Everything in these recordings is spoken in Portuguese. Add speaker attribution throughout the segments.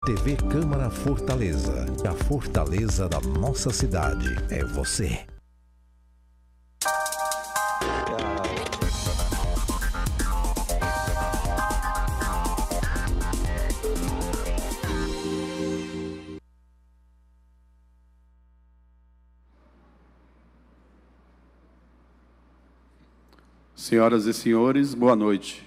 Speaker 1: TV Câmara Fortaleza. A fortaleza da nossa cidade é você.
Speaker 2: Senhoras e senhores, boa noite.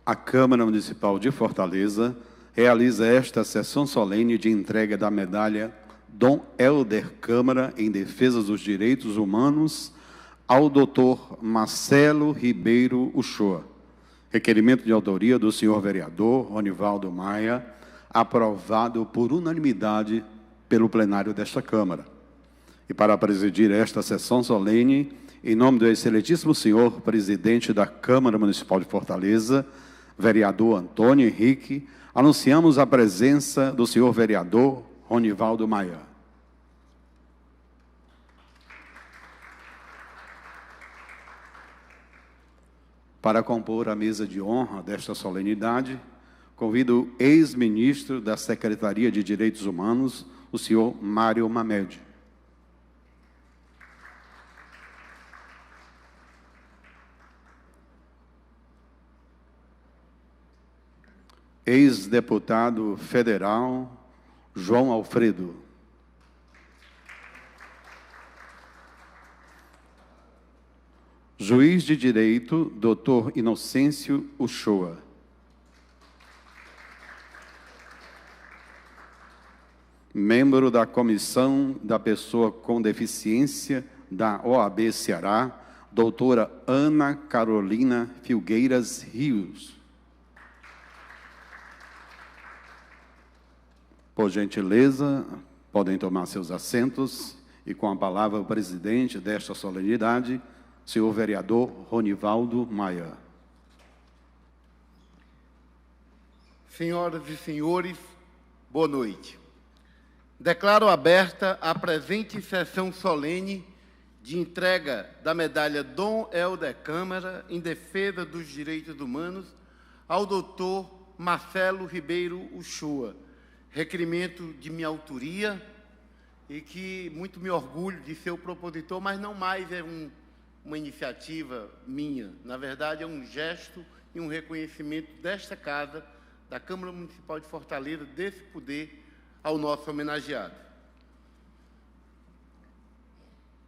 Speaker 2: A Câmara Municipal de Fortaleza realiza esta sessão solene de entrega da medalha Dom Helder Câmara em defesa dos direitos humanos ao Dr. Marcelo Ribeiro Uchoa. Requerimento de autoria do senhor vereador Ronivaldo Maia, aprovado por unanimidade pelo plenário desta Câmara. E para presidir esta sessão solene, em nome do excelentíssimo senhor presidente da Câmara Municipal de Fortaleza, vereador Antônio Henrique, anunciamos a presença do senhor vereador Ronivaldo Maia. Para compor a mesa de honra desta solenidade, convido o ex-ministro da Secretaria de Direitos Humanos, o senhor Mário Mamed. Ex-deputado federal João Alfredo. Juiz de Direito, Dr. Inocêncio Uchoa. Membro da Comissão da Pessoa com Deficiência da OAB Ceará, doutora Ana Carolina Filgueiras Rios. Por gentileza, podem tomar seus assentos e com a palavra o presidente desta solenidade, senhor vereador Ronivaldo Maia.
Speaker 3: Senhoras e senhores, boa noite. Declaro aberta a presente sessão solene de entrega da medalha Dom Helder Câmara em defesa dos direitos humanos ao doutor Marcelo Ribeiro Uchoa, requerimento de minha autoria e que muito me orgulho de ser o propositor, mas não mais é uma iniciativa minha. Na verdade, é um gesto e um reconhecimento desta casa, da Câmara Municipal de Fortaleza, desse poder ao nosso homenageado.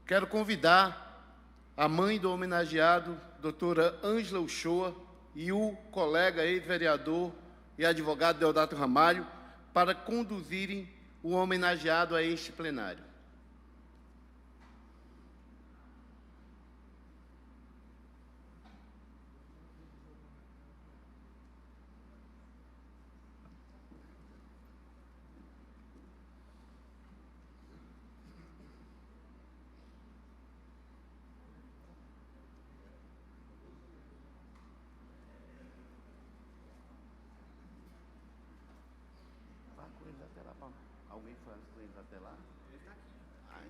Speaker 3: Quero convidar a mãe do homenageado, doutora Ângela Uchoa, e o colega ex-vereador e advogado Deodato Ramalho, para conduzirem o homenageado a este plenário.
Speaker 4: Alguém faz com eles até lá? Ele está aqui. Ai,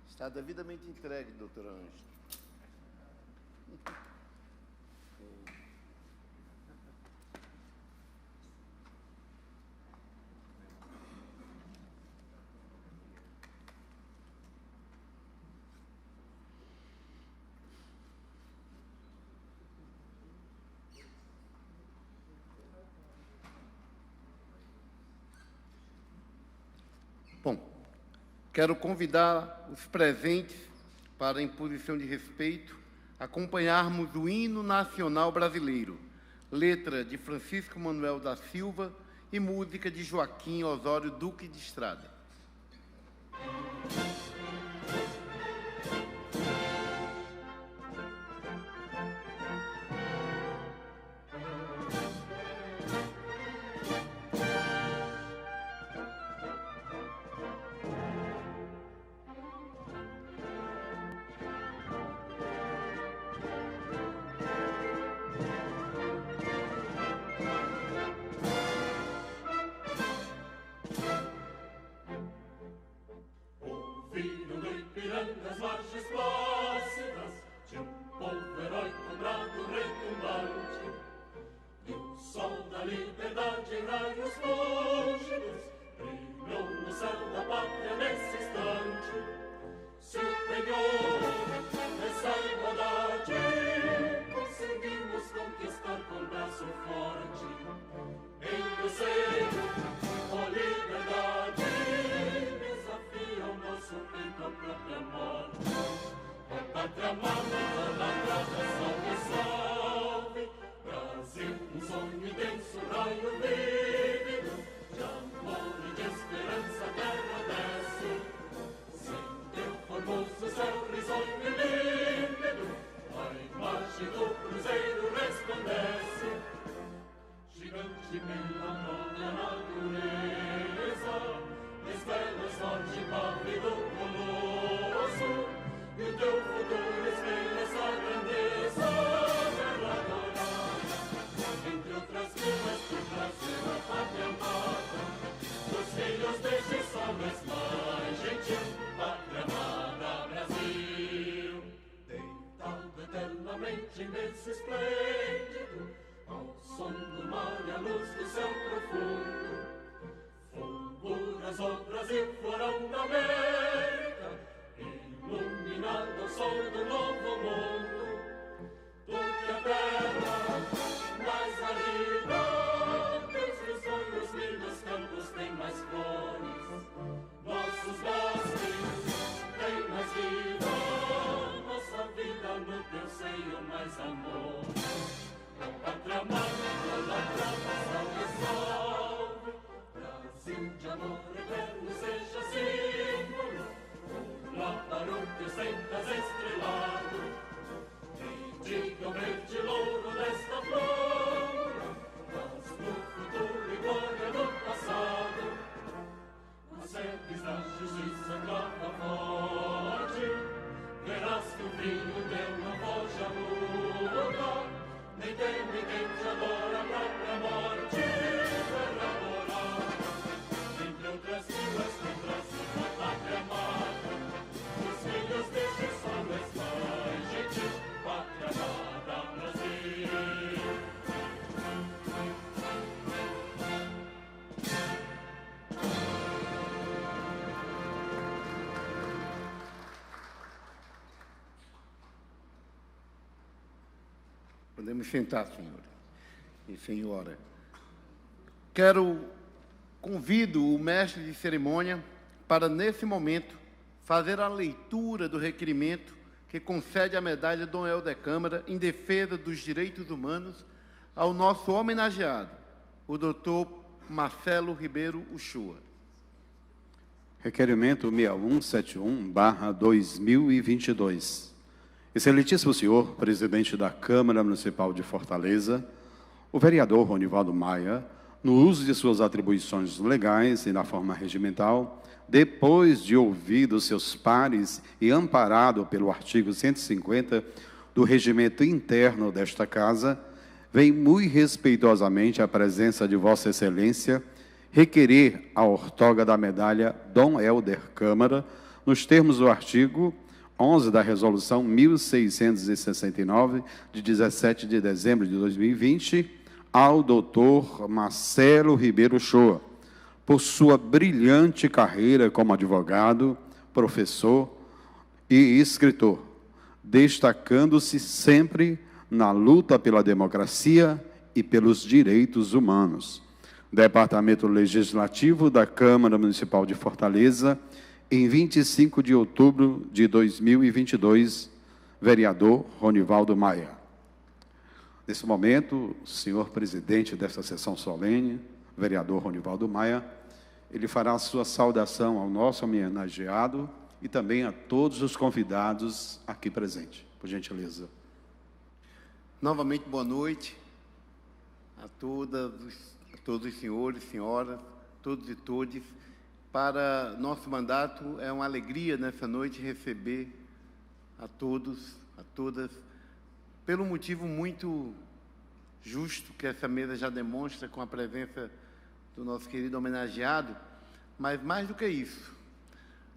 Speaker 3: Está devidamente entregue, doutora Ângela. Bom, quero convidar os presentes para, em posição de respeito, acompanharmos o hino nacional brasileiro, letra de Francisco Manuel da Silva e música de Joaquim Osório Duque de Estrada.
Speaker 5: As obras e o florão da América, iluminando o sol do novo mundo, do que a terra mais árida, teus risonhos lindos campos têm mais flores, nossos bosques têm mais vida, nossa vida no teu seio mais amor. Ó pátria amada, idolatrada, salve, salve, Brasil de amor eterno seja símbolo, lá para o teu sentas estrelado, e diga o verde louro desta flor, mas no futuro e glória do passado, os sedes da justiça clama forte, verás que o vinho teu não foge a luta, nem tem ninguém te adora a própria morte, terra morada, entre outras vilas que trazem a pátria amada, os filhos deste sol és mais gentil, pátria amada, Brasil.
Speaker 3: Podemos sentar, senhor e senhora. Convido o mestre de cerimônia para, nesse momento, fazer a leitura do requerimento que concede a medalha Dom Helder Câmara em defesa dos direitos humanos ao nosso homenageado, o doutor Marcelo Ribeiro Uchoa.
Speaker 2: Requerimento 6171/2022. Excelentíssimo senhor, presidente da Câmara Municipal de Fortaleza, o vereador Ronivaldo Maia, no uso de suas atribuições legais e na forma regimental, depois de ouvido seus pares e amparado pelo artigo 150 do regimento interno desta Casa, vem muito respeitosamente à presença de Vossa Excelência requerer a ortoga da medalha Dom Helder Câmara, nos termos do artigo 11 da Resolução 1669, de 17 de dezembro de 2020, ao doutor Marcelo Ribeiro Uchoa, por sua brilhante carreira como advogado, professor e escritor, destacando-se sempre na luta pela democracia e pelos direitos humanos. Departamento Legislativo da Câmara Municipal de Fortaleza, em 25 de outubro de 2022, vereador Ronivaldo Maia. Nesse momento, o senhor presidente desta sessão solene, vereador Ronivaldo Maia, ele fará a sua saudação ao nosso homenageado e também a todos os convidados aqui presentes. Por gentileza.
Speaker 3: Novamente, boa noite a todos os senhores, senhoras, todos e todes. Para nosso mandato, é uma alegria nessa noite receber a todos, a todas, pelo motivo muito justo que essa mesa já demonstra com a presença do nosso querido homenageado, mas mais do que isso,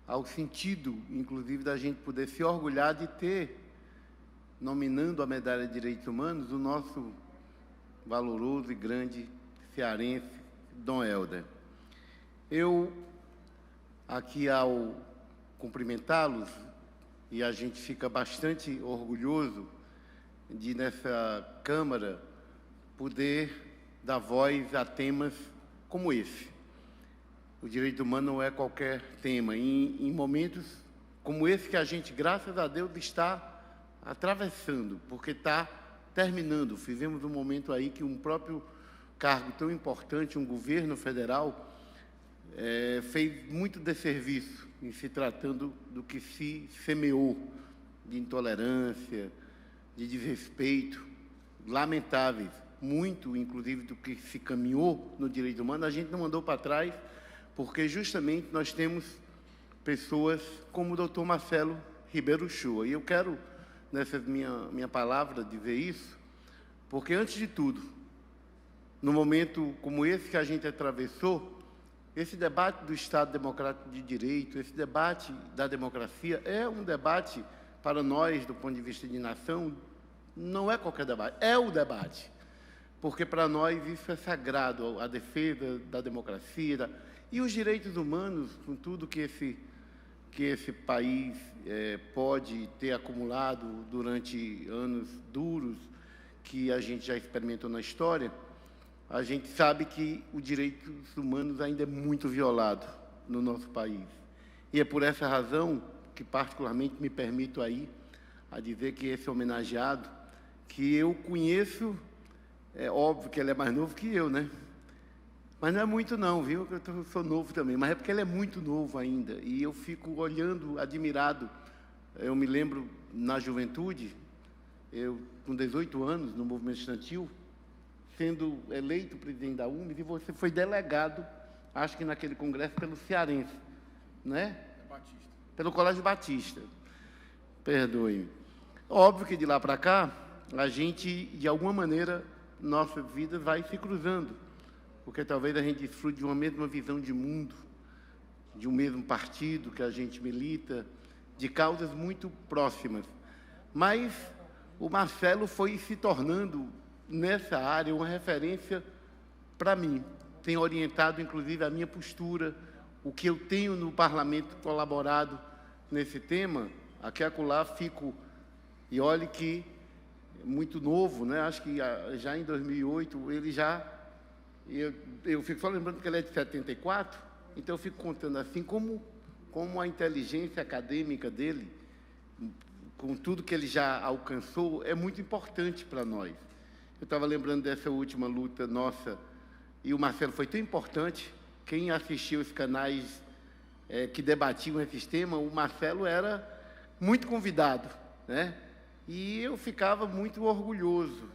Speaker 3: ao sentido, inclusive, da gente poder se orgulhar de ter, nominando a Medalha de Direitos Humanos, o nosso valoroso e grande cearense, Dom Helder. Eu, aqui ao cumprimentá-los, e a gente fica bastante orgulhoso de, nessa Câmara, poder dar voz a temas como esse. O direito humano não é qualquer tema. Em momentos como esse que a gente, graças a Deus, está atravessando, porque está terminando. Fizemos um momento aí que um próprio cargo tão importante, um governo federal, fez muito desserviço em se tratando do que se semeou de intolerância, de desrespeito, lamentáveis. Muito, inclusive, do que se caminhou no direito humano, a gente não mandou para trás, porque justamente nós temos pessoas como o doutor Marcelo Ribeiro Uchoa. E eu quero, nessa minha palavra, dizer isso, porque, antes de tudo, no momento como esse que a gente atravessou, esse debate do Estado Democrático de Direito, esse debate da democracia, é um debate, para nós, do ponto de vista de nação, não é qualquer debate, é o debate. Porque, para nós, isso é sagrado, a defesa da democracia, E os direitos humanos, com tudo que esse país pode ter acumulado durante anos duros, que a gente já experimentou na história, a gente sabe que os direitos humanos ainda é muito violado no nosso país. E é por essa razão que, particularmente, me permito aí a dizer que esse homenageado, que eu conheço, é óbvio que ele é mais novo que eu, né? Mas não é muito não, viu? Eu sou novo também, mas é porque ele é muito novo ainda. E eu fico olhando, admirado. Eu me lembro, na juventude, eu com 18 anos, no movimento estudantil, sendo eleito presidente da UMES, e você foi delegado, acho que naquele congresso, pelo cearense, né?
Speaker 6: Batista.
Speaker 3: Pelo Colégio Batista. Perdoe-me. Óbvio que de lá para cá, a gente, de alguma maneira, nossa vida vai se cruzando, porque talvez a gente desfrute de uma mesma visão de mundo, de um mesmo partido que a gente milita, de causas muito próximas. Mas o Marcelo foi se tornando, nessa área, uma referência para mim. Tem orientado, inclusive, a minha postura, o que eu tenho no parlamento colaborado nesse tema. Aqui e acolá fico, e olhe que é muito novo, né? Acho que já em 2008, ele já... Eu fico só lembrando que ele é de 74, então eu fico contando assim, como a inteligência acadêmica dele, com tudo que ele já alcançou, é muito importante para nós. Eu estava lembrando dessa última luta nossa, e o Marcelo foi tão importante. Quem assistiu os canais que debatiam esse tema, o Marcelo era muito convidado, né? E eu ficava muito orgulhoso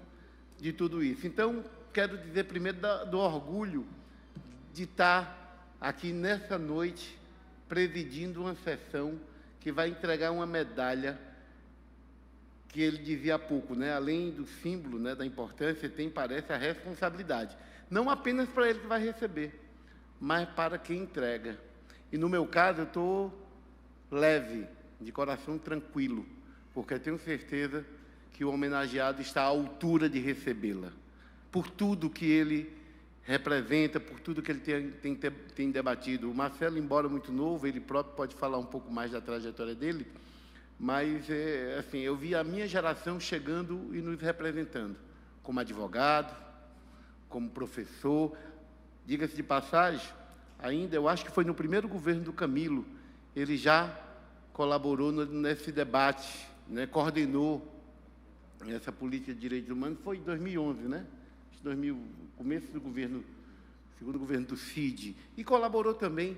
Speaker 3: de tudo isso. Então, quero dizer primeiro do orgulho de estar aqui nessa noite, presidindo uma sessão que vai entregar uma medalha que ele dizia há pouco, né? Além do símbolo, né, da importância, tem, parece, a responsabilidade. Não apenas para ele que vai receber, mas para quem entrega. E, no meu caso, eu estou leve, de coração tranquilo, porque eu tenho certeza que o homenageado está à altura de recebê-la, por tudo que ele representa, por tudo que ele tem debatido. O Marcelo, embora muito novo, ele próprio pode falar um pouco mais da trajetória dele, mas, assim, eu vi a minha geração chegando e nos representando, como advogado, como professor. Diga-se de passagem, ainda, eu acho que foi no primeiro governo do Camilo, ele já colaborou nesse debate, né, coordenou essa política de direitos humanos, foi em 2011, né? Começo do governo, segundo governo do Cid, e colaborou também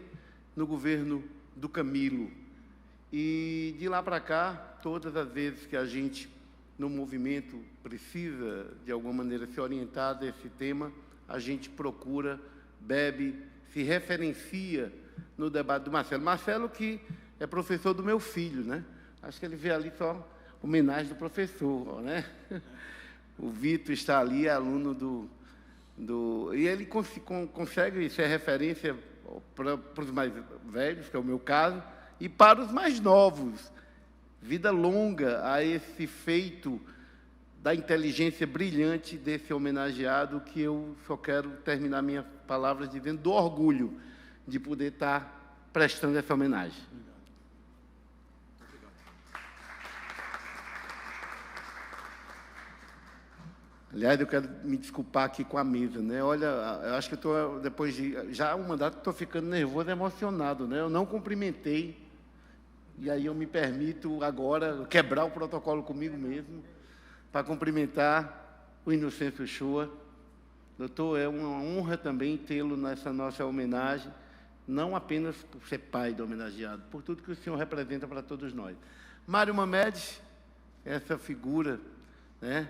Speaker 3: no governo do Camilo. E de lá para cá, todas as vezes que a gente, no movimento, precisa, de alguma maneira, se orientar desse tema, a gente procura, bebe, se referencia no debate do Marcelo. Marcelo, que é professor do meu filho, né? Acho que ele vê ali só homenagem do professor, né? O Vitor está ali, é aluno e ele consegue ser referência para os mais velhos, que é o meu caso, e para os mais novos. Vida longa a esse feito da inteligência brilhante desse homenageado, que eu só quero terminar minhas palavras dizendo do orgulho de poder estar prestando essa homenagem. Aliás, eu quero me desculpar aqui com a mesa, né? Olha, eu acho que estou, depois de já um mandato, estou ficando nervoso, emocionado, né? Eu não cumprimentei, e aí eu me permito agora quebrar o protocolo comigo mesmo, para cumprimentar o Inocêncio Uchoa. Doutor, é uma honra também tê-lo nessa nossa homenagem, não apenas por ser pai do homenageado, por tudo que o senhor representa para todos nós. Mário Mamedes, essa figura, né?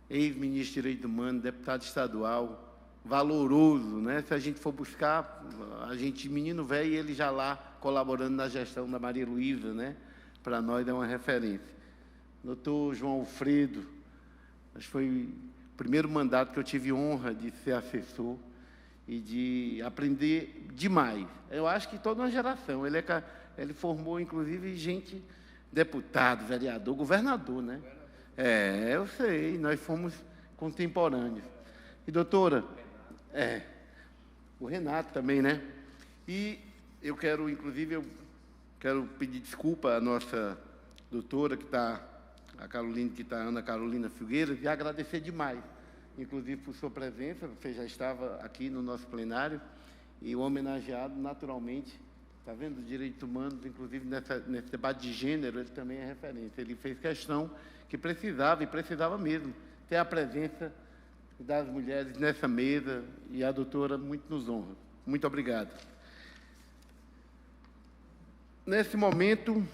Speaker 3: Ex-ministro de Direitos Humanos, deputado estadual, valoroso, né? Se a gente for buscar, a gente, menino velho, ele já lá colaborando na gestão da Maria Luísa, né? Para nós é uma referência. Doutor João Alfredo, acho que foi o primeiro mandato que eu tive honra de ser assessor e de aprender demais. Eu acho que toda uma geração, ele formou, inclusive, gente, deputado, vereador, governador, né? Eu sei, nós fomos contemporâneos. E, doutora, o Renato também, né? E eu quero, inclusive, pedir desculpa à nossa doutora, que está, a Carolina, que está, Ana Carolina Filgueiras, e agradecer demais, inclusive por sua presença. Você já estava aqui no nosso plenário, e o homenageado, naturalmente, está vendo, os direitos humanos, inclusive nesse debate de gênero, ele também é referência. Ele fez questão que precisava, e precisava mesmo, ter a presença das mulheres nessa mesa, e a doutora muito nos honra. Muito obrigado. Nesse momento,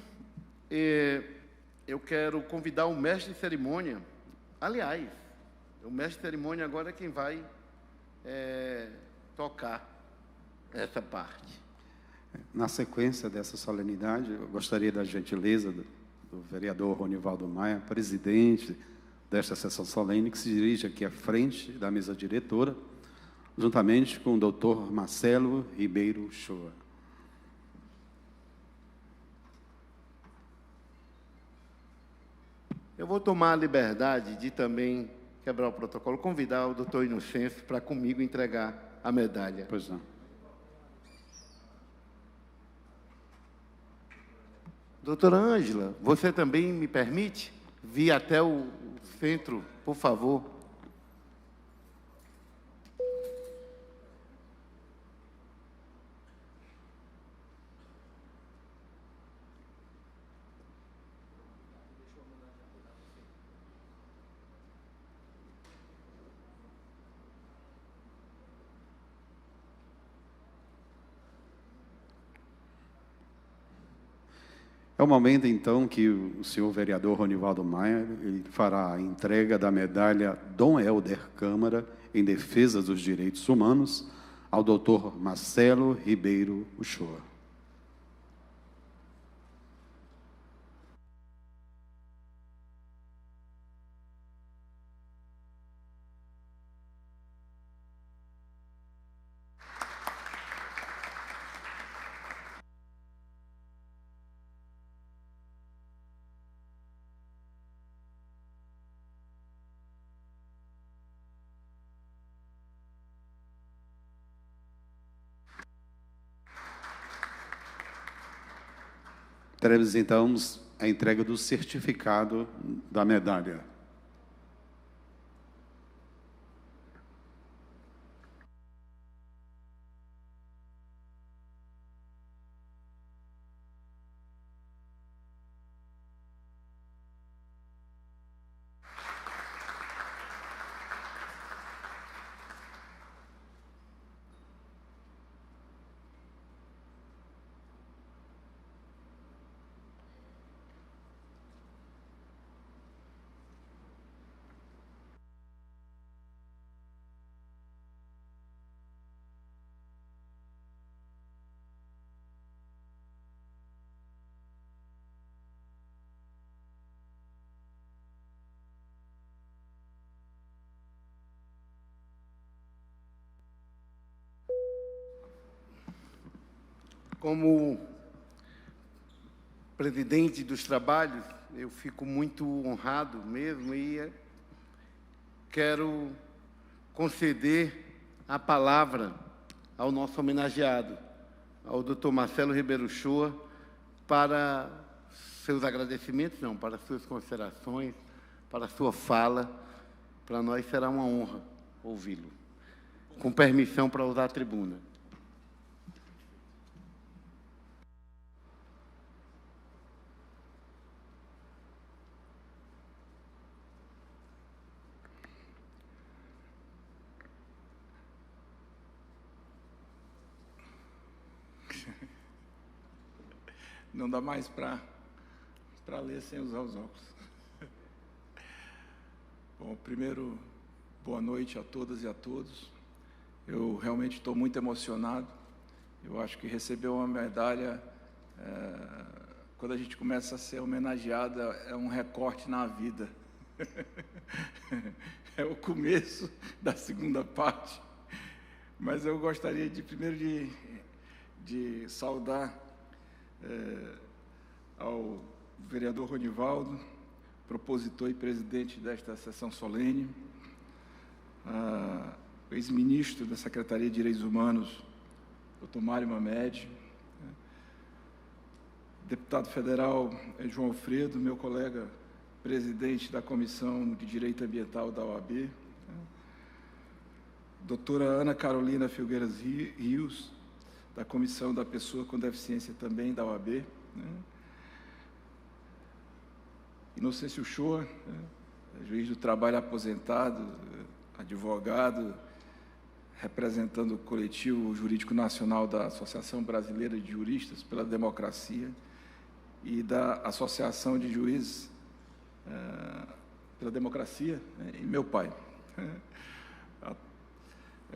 Speaker 3: eu quero convidar o mestre de cerimônia. Aliás, o mestre de cerimônia agora é quem vai tocar essa parte.
Speaker 2: Na sequência dessa solenidade, eu gostaria da gentileza do vereador Ronivaldo Maia, presidente desta sessão solene, que se dirige aqui à frente da mesa diretora, juntamente com o doutor Marcelo Ribeiro Uchoa.
Speaker 3: Eu vou tomar a liberdade de também quebrar o protocolo, convidar o doutor Inocêncio para comigo entregar a medalha.
Speaker 2: Pois não.
Speaker 3: Doutora Ângela, você também me permite vir até o centro, por favor?
Speaker 2: É o momento, então, que o senhor vereador Ronivaldo Maia ele fará a entrega da medalha Dom Helder Câmara em defesa dos direitos humanos ao doutor Marcelo Ribeiro Uchoa. Teremos, então, a entrega do certificado da medalha.
Speaker 3: Como presidente dos trabalhos, eu fico muito honrado mesmo e quero conceder a palavra ao nosso homenageado, ao doutor Marcelo Ribeiro Uchoa, para seus agradecimentos, não, para suas considerações, para a sua fala. Para nós será uma honra ouvi-lo. Com permissão para usar a tribuna.
Speaker 6: Não dá mais para ler sem usar os óculos. Bom, primeiro, boa noite a todas e a todos. Eu realmente estou muito emocionado. Eu acho que receber uma medalha, quando a gente começa a ser homenageada, é um recorte na vida. É o começo da segunda parte. Mas eu gostaria primeiro de saudar ao vereador Ronivaldo, propositor e presidente desta sessão solene, ex-ministro da Secretaria de Direitos Humanos, Dr. Mário Mamed, deputado federal João Alfredo, meu colega presidente da Comissão de Direito Ambiental da OAB, doutora Ana Carolina Filgueiras Rios, da Comissão da Pessoa com Deficiência também da OAB, Inocêncio Uchoa, juiz do trabalho aposentado, advogado, representando o coletivo jurídico nacional da Associação Brasileira de Juristas pela Democracia e da Associação de Juízes pela Democracia, e meu pai.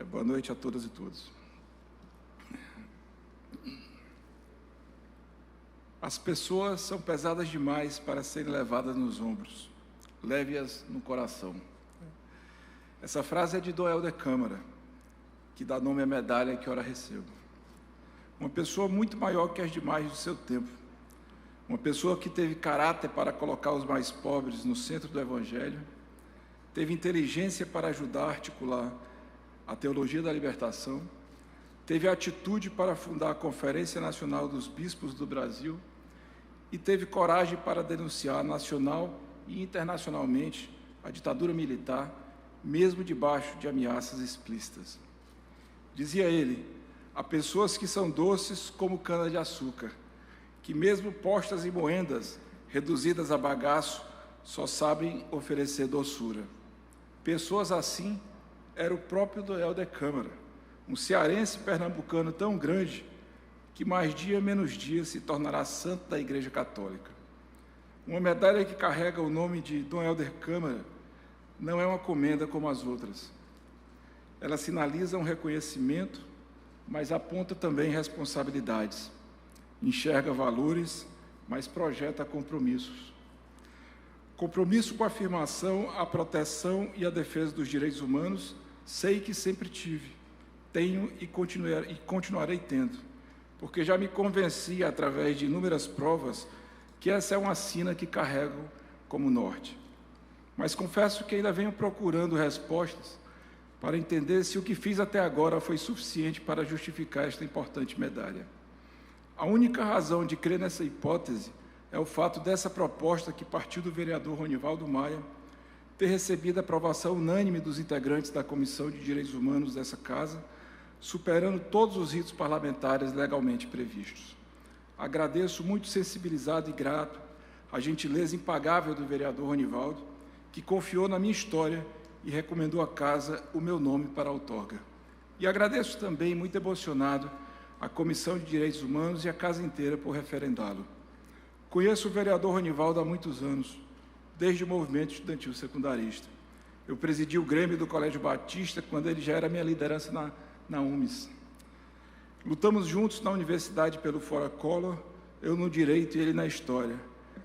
Speaker 6: Boa noite a todas e todos. As pessoas são pesadas demais para serem levadas nos ombros. Leve-as no coração. Essa frase é de Dom Helder Câmara, que dá nome à medalha que ora recebo. Uma pessoa muito maior que as demais do seu tempo. Uma pessoa que teve caráter para colocar os mais pobres no centro do Evangelho, teve inteligência para ajudar a articular a teologia da libertação, teve atitude para fundar a Conferência Nacional dos Bispos do Brasil e teve coragem para denunciar nacional e internacionalmente a ditadura militar, mesmo debaixo de ameaças explícitas. Dizia ele: há pessoas que são doces como cana-de-açúcar, que mesmo postas em moendas, reduzidas a bagaço, só sabem oferecer doçura. Pessoas assim era o próprio Dom Helder Câmara, um cearense pernambucano tão grande que mais dia menos dia se tornará santo da Igreja Católica. Uma medalha que carrega o nome de Dom Helder Câmara não é uma comenda como as outras. Ela sinaliza um reconhecimento, mas aponta também responsabilidades. Enxerga valores, mas projeta compromissos. Compromisso com a afirmação, a proteção e a defesa dos direitos humanos, sei que sempre tive, tenho e continuarei tendo, porque já me convenci, através de inúmeras provas, que essa é uma sina que carrego como norte. Mas confesso que ainda venho procurando respostas para entender se o que fiz até agora foi suficiente para justificar esta importante medalha. A única razão de crer nessa hipótese é o fato dessa proposta, que partiu do vereador Ronivaldo Maia, ter recebido a aprovação unânime dos integrantes da Comissão de Direitos Humanos dessa Casa, superando todos os ritos parlamentares legalmente previstos. Agradeço muito sensibilizado e grato a gentileza impagável do vereador Ronivaldo, que confiou na minha história e recomendou à Casa o meu nome para a outorga. E agradeço também, muito emocionado, a Comissão de Direitos Humanos e a Casa inteira por referendá-lo. Conheço o vereador Ronivaldo há muitos anos, desde o movimento estudantil secundarista. Eu presidi o Grêmio do Colégio Batista quando ele já era minha liderança na UMES. Lutamos juntos na universidade pelo Fora Collor, eu no direito e ele na história.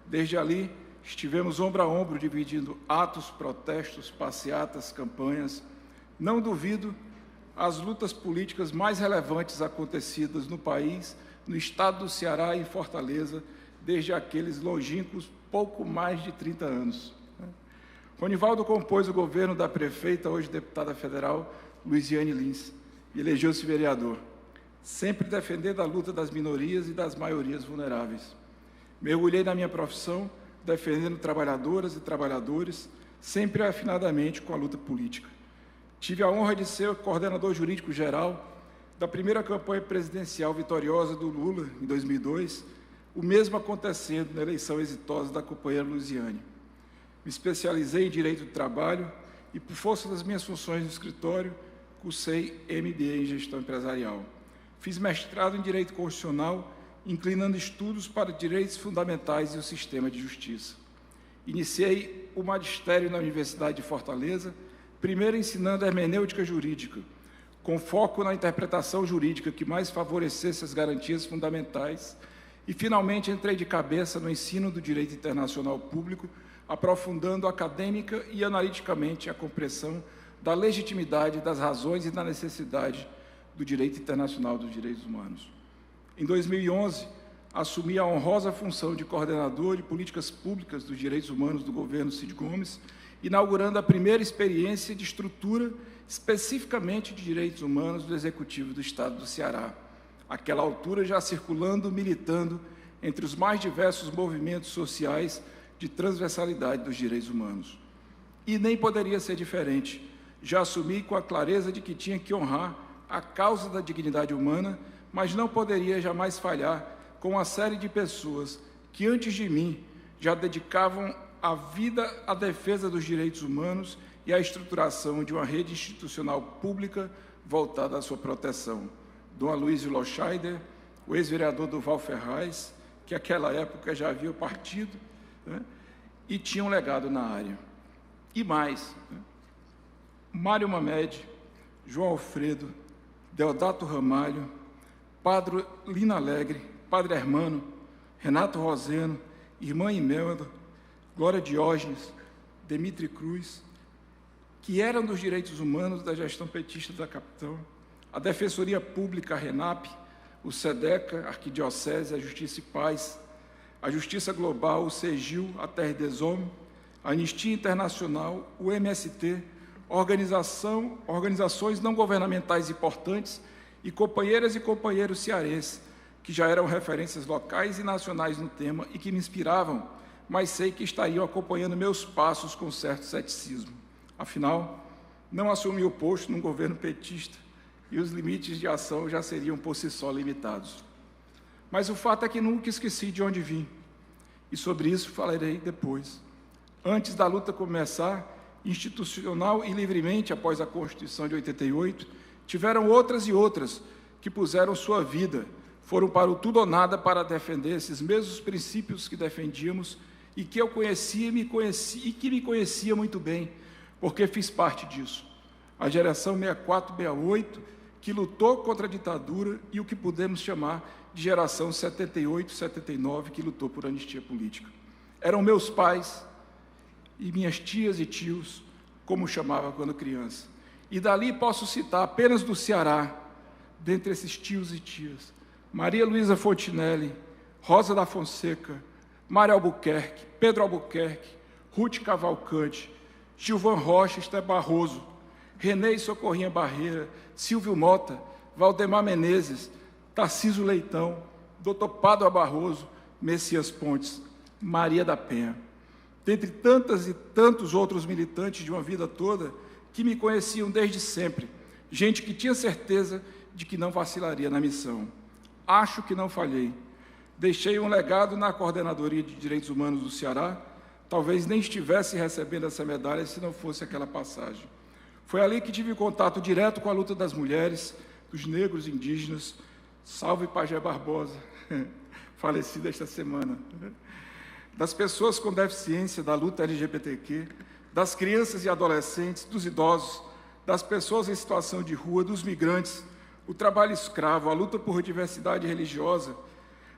Speaker 6: Desde ali, estivemos ombro a ombro, dividindo atos, protestos, passeatas, campanhas. Não duvido as lutas políticas mais relevantes acontecidas no país, no estado do Ceará e em Fortaleza, desde aqueles longínquos pouco mais de 30 anos. Ronivaldo compôs o governo da prefeita, hoje deputada federal, Luiziane Lins, e elegeu-se vereador, sempre defendendo a luta das minorias e das maiorias vulneráveis. Mergulhei na minha profissão, defendendo trabalhadoras e trabalhadores, sempre afinadamente com a luta política. Tive a honra de ser coordenador jurídico-geral da primeira campanha presidencial vitoriosa do Lula, em 2002, o mesmo acontecendo na eleição exitosa da companheira Luiziane. Me especializei em Direito do Trabalho e, por força das minhas funções no escritório, cursei MBA em Gestão Empresarial. Fiz mestrado em Direito Constitucional, inclinando estudos para direitos fundamentais e o sistema de justiça. Iniciei o magistério na Universidade de Fortaleza, primeiro ensinando hermenêutica jurídica, com foco na interpretação jurídica que mais favorecesse as garantias fundamentais, e finalmente entrei de cabeça no ensino do direito internacional público, aprofundando acadêmica e analiticamente a compreensão da legitimidade, das razões e da necessidade do direito internacional dos direitos humanos. Em 2011, assumi a honrosa função de coordenador de políticas públicas dos direitos humanos do governo Cid Gomes, inaugurando a primeira experiência de estrutura especificamente de direitos humanos do Executivo do Estado do Ceará, àquela altura já circulando, militando entre os mais diversos movimentos sociais de transversalidade dos direitos humanos. E nem poderia ser diferente. Já assumi com a clareza de que tinha que honrar a causa da dignidade humana, mas não poderia jamais falhar com uma série de pessoas que, antes de mim, já dedicavam a vida à defesa dos direitos humanos e à estruturação de uma rede institucional pública voltada à sua proteção. Dom Aloysio Loscheider, o ex-vereador Durval Ferraz, que naquela época já havia partido, né, e tinha um legado na área. E mais, né, Mário Mamed, João Alfredo, Deodato Ramalho, Padre Lina Alegre, Padre Hermano, Renato Roseno, Irmã Imelda, Glória Diógenes, Demitri Cruz, que eram dos direitos humanos da gestão petista da capital, a Defensoria Pública, a RENAP, o SEDECA, a Arquidiocese, a Justiça e Paz, a Justiça Global, o CEGIL, a Terre des Hommes, a Anistia Internacional, o MST, organizações não governamentais importantes e companheiras e companheiros cearenses, que já eram referências locais e nacionais no tema e que me inspiravam, mas sei que estariam acompanhando meus passos com certo ceticismo. Afinal, não assumi o posto num governo petista e os limites de ação já seriam por si só limitados. Mas o fato é que nunca esqueci de onde vim, e sobre isso falarei depois. Antes da luta começar, institucional e livremente após a Constituição de 88, tiveram outras e outras que puseram sua vida, foram para o tudo ou nada para defender esses mesmos princípios que defendíamos e que eu conhecia e que me conhecia muito bem, porque fiz parte disso. A geração 64-68, que lutou contra a ditadura e o que podemos chamar de geração 78-79, que lutou por anistia política. Eram meus pais e minhas tias e tios, como chamava quando criança. E dali posso citar apenas do Ceará, dentre esses tios e tias, Maria Luísa Fontinelli, Rosa da Fonseca, Mário Albuquerque, Pedro Albuquerque, Ruth Cavalcante, Gilvan Rocha, Esté Barroso, Renê Socorrinha Barreira, Silvio Mota, Valdemar Menezes, Tarcísio Leitão, Dr. Pádua Barroso, Messias Pontes, Maria da Penha. Dentre tantas e tantos outros militantes de uma vida toda que me conheciam desde sempre, gente que tinha certeza de que não vacilaria na missão. Acho que não falhei. Deixei um legado na Coordenadoria de Direitos Humanos do Ceará, talvez nem estivesse recebendo essa medalha se não fosse aquela passagem. Foi ali que tive contato direto com a luta das mulheres, dos negros indígenas, salve Pajé Barbosa, falecido esta semana, das pessoas com deficiência, da luta LGBTQ, das crianças e adolescentes, dos idosos, das pessoas em situação de rua, dos migrantes, o trabalho escravo, a luta por diversidade religiosa,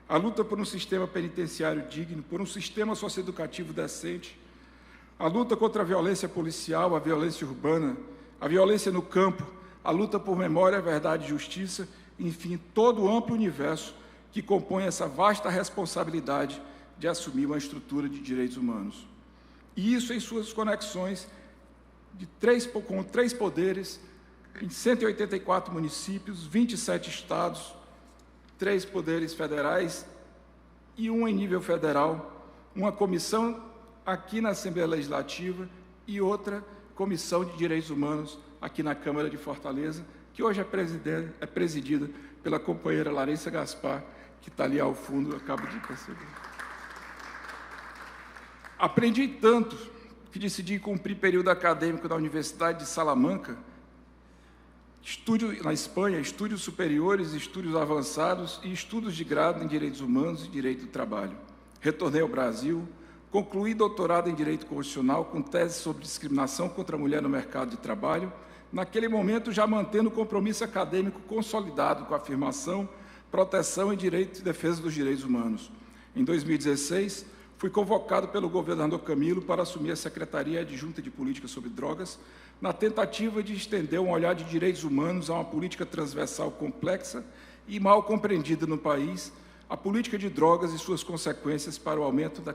Speaker 6: a luta por um sistema penitenciário digno, por um sistema socioeducativo decente, a luta contra a violência policial, a violência urbana, a violência no campo, a luta por memória, verdade e justiça, enfim, todo o amplo universo que compõe essa vasta responsabilidade de assumir uma estrutura de direitos humanos. E isso em suas conexões com 3 poderes, em 184 municípios, 27 estados, 3 poderes federais e 1 em nível federal, uma comissão aqui na Assembleia Legislativa e outra comissão de direitos humanos aqui na Câmara de Fortaleza, que hoje é presidida pela companheira Larissa Gaspar, que está ali ao fundo, eu acabo de perceber. Aprendi tanto que decidi cumprir período acadêmico na Universidade de Salamanca, estudo na Espanha, estudos superiores, estudos avançados e estudos de grado em Direitos Humanos e Direito do Trabalho. Retornei ao Brasil, concluí doutorado em Direito Constitucional com tese sobre discriminação contra a mulher no mercado de trabalho, naquele momento já mantendo o compromisso acadêmico consolidado com a afirmação, proteção e direito e defesa dos direitos humanos. Em 2016, fui convocado pelo governador Camilo para assumir a Secretaria Adjunta de Política sobre Drogas, na tentativa de estender um olhar de direitos humanos a uma política transversal complexa e mal compreendida no país, a política de drogas e suas consequências para o aumento da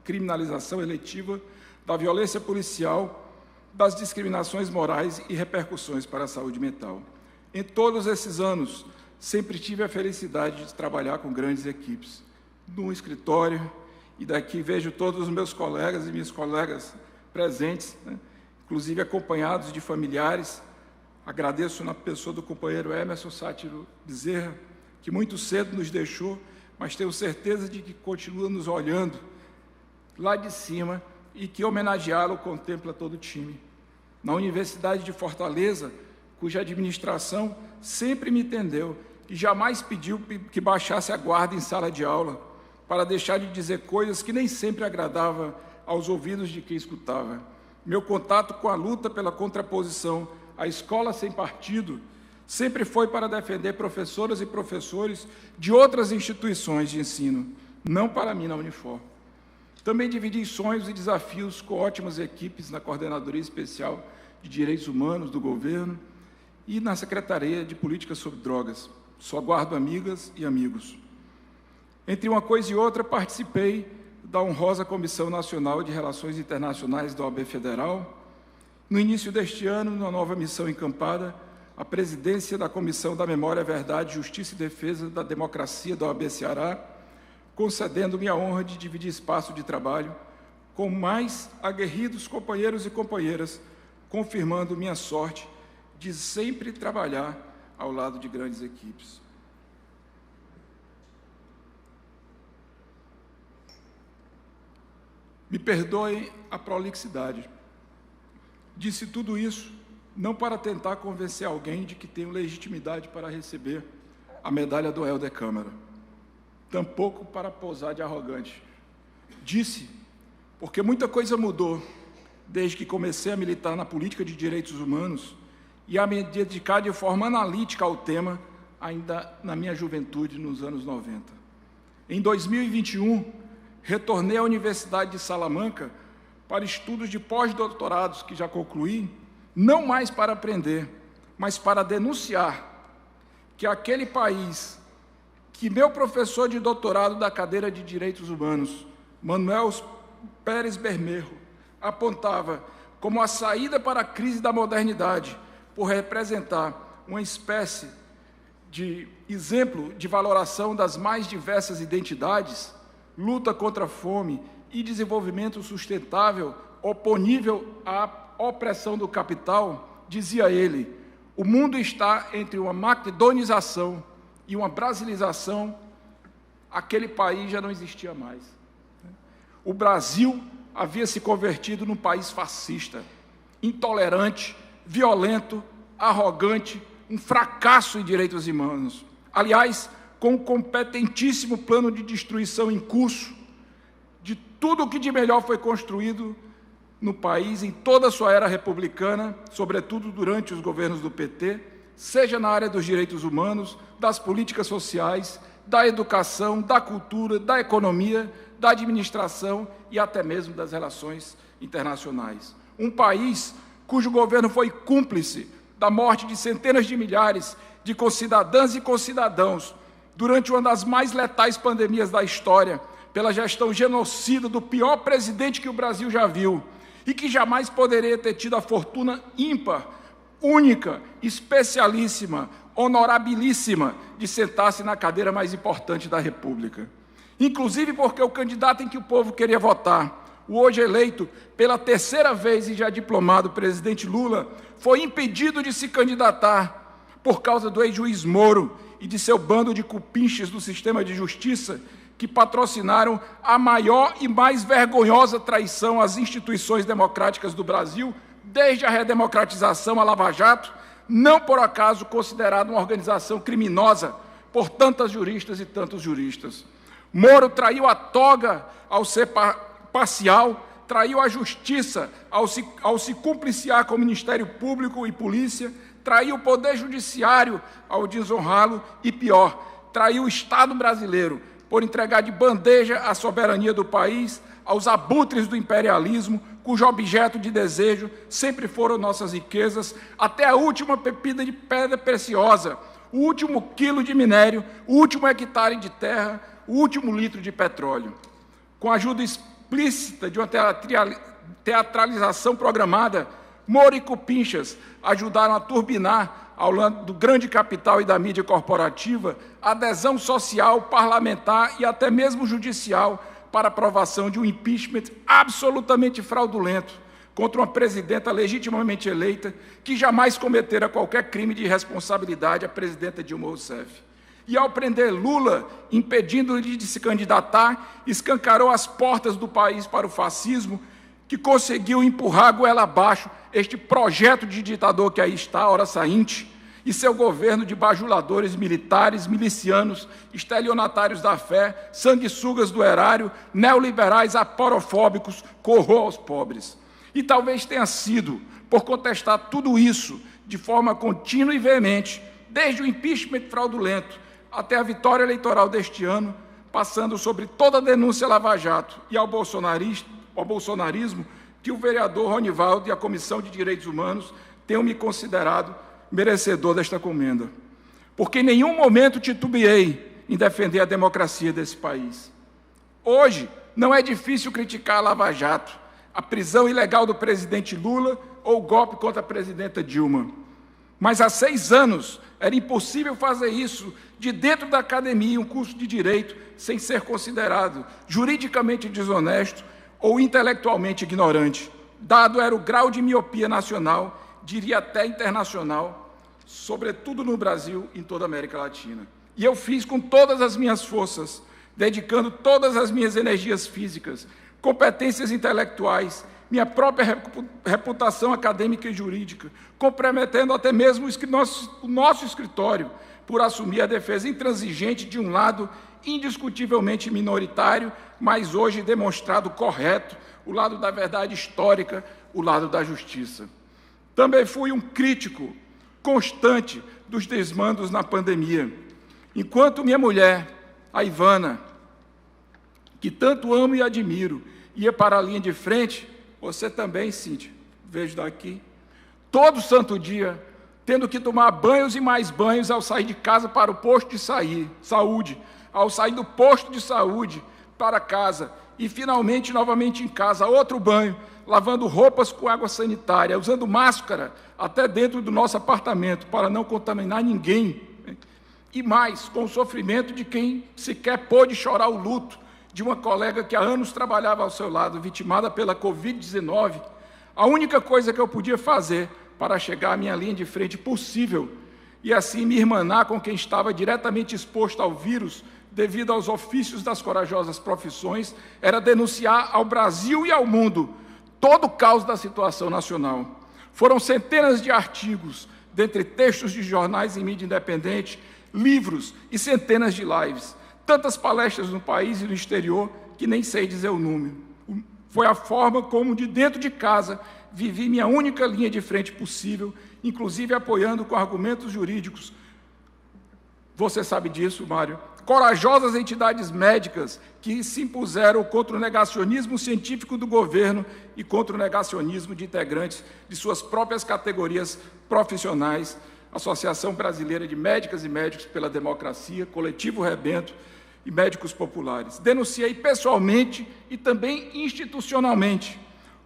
Speaker 6: criminalização eletiva, da violência policial, das discriminações morais e repercussões para a saúde mental. Em todos esses anos, sempre tive a felicidade de trabalhar com grandes equipes. No escritório, e daqui vejo todos os meus colegas e minhas colegas presentes, né? Inclusive acompanhados de familiares. Agradeço na pessoa do companheiro Emerson Sátiro Bezerra, que muito cedo nos deixou, mas tenho certeza de que continua nos olhando lá de cima e que homenageá-lo contempla todo o time. Na Universidade de Fortaleza, cuja administração sempre me entendeu e jamais pediu que baixasse a guarda em sala de aula, para deixar de dizer coisas que nem sempre agradavam aos ouvidos de quem escutava. Meu contato com a luta pela contraposição à escola sem partido sempre foi para defender professoras e professores de outras instituições de ensino, não para mim na Unifor. Também dividi sonhos e desafios com ótimas equipes na Coordenadoria Especial de Direitos Humanos do governo e na Secretaria de Políticas sobre Drogas. Só guardo amigas e amigos. Entre uma coisa e outra, participei da honrosa Comissão Nacional de Relações Internacionais da OAB Federal. No início deste ano, numa nova missão encampada, a presidência da Comissão da Memória, Verdade, Justiça e Defesa da Democracia da OAB Ceará, concedendo-me a honra de dividir espaço de trabalho com mais aguerridos companheiros e companheiras, confirmando minha sorte de sempre trabalhar ao lado de grandes equipes. Me perdoem a prolixidade. Disse tudo isso não para tentar convencer alguém de que tenho legitimidade para receber a medalha do Helder Câmara, tampouco para posar de arrogante. Disse porque muita coisa mudou desde que comecei a militar na política de direitos humanos e a me dedicar de forma analítica ao tema ainda na minha juventude, nos anos 90. Em 2021, retornei à Universidade de Salamanca para estudos de pós-doutorados que já concluí, não mais para aprender, mas para denunciar que aquele país que meu professor de doutorado da cadeira de Direitos Humanos, Manuel Pérez Bermejo, apontava como a saída para a crise da modernidade, por representar uma espécie de exemplo de valoração das mais diversas identidades, luta contra a fome e desenvolvimento sustentável oponível à opressão do capital, dizia ele, o mundo está entre uma macedonização e uma brasilização, aquele país já não existia mais. O Brasil havia se convertido num país fascista, intolerante, violento, arrogante, um fracasso em direitos humanos. Aliás, com um competentíssimo plano de destruição em curso de tudo o que de melhor foi construído no país em toda a sua era republicana, sobretudo durante os governos do PT, seja na área dos direitos humanos, das políticas sociais, da educação, da cultura, da economia, da administração e até mesmo das relações internacionais. Um país cujo governo foi cúmplice da morte de centenas de milhares de concidadãs e concidadãos durante uma das mais letais pandemias da história, pela gestão genocida do pior presidente que o Brasil já viu, e que jamais poderia ter tido a fortuna ímpar, única, especialíssima, honorabilíssima de sentar-se na cadeira mais importante da República. Inclusive porque o candidato em que o povo queria votar, o hoje eleito pela terceira vez e já diplomado presidente Lula, foi impedido de se candidatar por causa do ex-juiz Moro e de seu bando de cupinches do sistema de justiça que patrocinaram a maior e mais vergonhosa traição às instituições democráticas do Brasil, desde a redemocratização à Lava Jato, não por acaso considerada uma organização criminosa por tantas juristas e tantos juristas. Moro traiu a toga ao ser parcial, traiu a justiça ao se cumpliciar com o Ministério Público e Polícia, traiu o Poder Judiciário ao desonrá-lo e, pior, traiu o Estado brasileiro por entregar de bandeja a soberania do país aos abutres do imperialismo, cujo objeto de desejo sempre foram nossas riquezas, até a última pepita de pedra preciosa, o último quilo de minério, o último hectare de terra, o último litro de petróleo. Com a ajuda explícita de uma teatralização programada, Moro e cupinchas ajudaram a turbinar ao lado do grande capital e da mídia corporativa, adesão social, parlamentar e até mesmo judicial para aprovação de um impeachment absolutamente fraudulento contra uma presidenta legitimamente eleita que jamais cometera qualquer crime de irresponsabilidade, a presidenta Dilma Rousseff. E, ao prender Lula, impedindo-lhe de se candidatar, escancarou as portas do país para o fascismo, que conseguiu empurrar goela abaixo este projeto de ditador que aí está, hora sainte, e seu governo de bajuladores militares, milicianos, estelionatários da fé, sanguessugas do erário, neoliberais aporofóbicos, corroam aos pobres. E talvez tenha sido por contestar tudo isso de forma contínua e veemente, desde o impeachment fraudulento até a vitória eleitoral deste ano, passando sobre toda a denúncia Lava Jato e ao bolsonarismo, que o vereador Ronivaldo e a Comissão de Direitos Humanos tenham me considerado merecedor desta comenda. Porque em nenhum momento titubeei em defender a democracia desse país. Hoje, não é difícil criticar a Lava Jato, a prisão ilegal do presidente Lula ou o golpe contra a presidenta Dilma. Mas há 6 anos era impossível fazer isso de dentro da academia, um curso de direito, sem ser considerado juridicamente desonesto ou intelectualmente ignorante. Dado era o grau de miopia nacional, diria até internacional, sobretudo no Brasil e em toda a América Latina. E eu fiz com todas as minhas forças, dedicando todas as minhas energias físicas, competências intelectuais, minha própria reputação acadêmica e jurídica, comprometendo até mesmo o nosso escritório por assumir a defesa intransigente de um lado indiscutivelmente minoritário, mas hoje demonstrado correto, o lado da verdade histórica, o lado da justiça. Também fui um crítico constante dos desmandos na pandemia. Enquanto minha mulher, a Ivana, que tanto amo e admiro, ia para a linha de frente, você também, Cíntia, vejo daqui, todo santo dia, tendo que tomar banhos e mais banhos ao sair de casa para o posto de saúde, ao sair do posto de saúde para casa, e finalmente, novamente em casa, outro banho, lavando roupas com água sanitária, usando máscara até dentro do nosso apartamento, para não contaminar ninguém. E mais, com o sofrimento de quem sequer pôde chorar o luto de uma colega que há anos trabalhava ao seu lado, vitimada pela Covid-19, a única coisa que eu podia fazer para chegar à minha linha de frente possível e assim me irmanar com quem estava diretamente exposto ao vírus devido aos ofícios das corajosas profissões, era denunciar ao Brasil e ao mundo todo o caos da situação nacional. Foram centenas de artigos, dentre textos de jornais e mídia independente, livros e centenas de lives, tantas palestras no país e no exterior que nem sei dizer o número. Foi a forma como, de dentro de casa, vivi minha única linha de frente possível, inclusive apoiando com argumentos jurídicos. Você sabe disso, Mário. Corajosas entidades médicas que se impuseram contra o negacionismo científico do governo e contra o negacionismo de integrantes de suas próprias categorias profissionais, Associação Brasileira de Médicas e Médicos pela Democracia, Coletivo Rebento e Médicos Populares. Denunciei pessoalmente e também institucionalmente,